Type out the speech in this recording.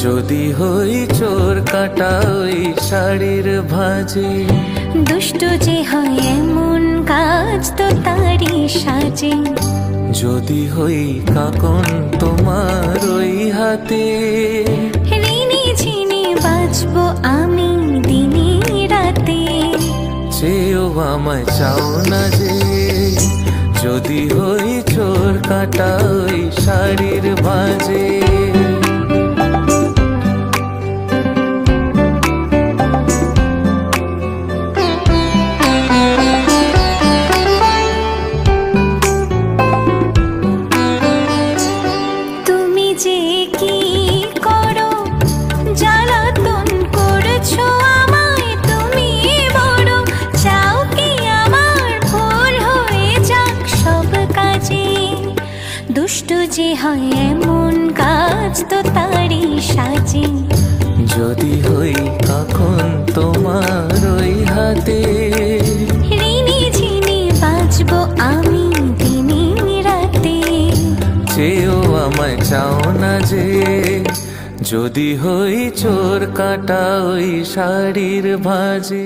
যদি হই চোর কাটা ওই শাড়ির ভাঁজে। দুষ্ট যে হয় এমন কাজ তো তারই সাজে। যদি হই কাকন তোমার ওই হাতে। ঋণী ঝিনি বাঁচবো আমি দিনে রাতে। চেয়েও আমায় চাও না যে, যদি হই চোর কাটা ওই শাড়ির ভাঁজে। তুমি যে কি করো জ্বালাতন করছো আমায়, তুমি বড় চাও কি আমার ভুল হয়ে যাক সব কাজে। দুষ্ট যে হয় এমন কাজ তো তারই সাজে। যদি হই কখন তোমার ওই হাতে। ঋণী ঝিনি বাঁচবো আমি দিনে রাতে। চেয়েও আমায় চাও না যে, যদি হই চোর কাটা ওই শাড়ির ভাঁজে।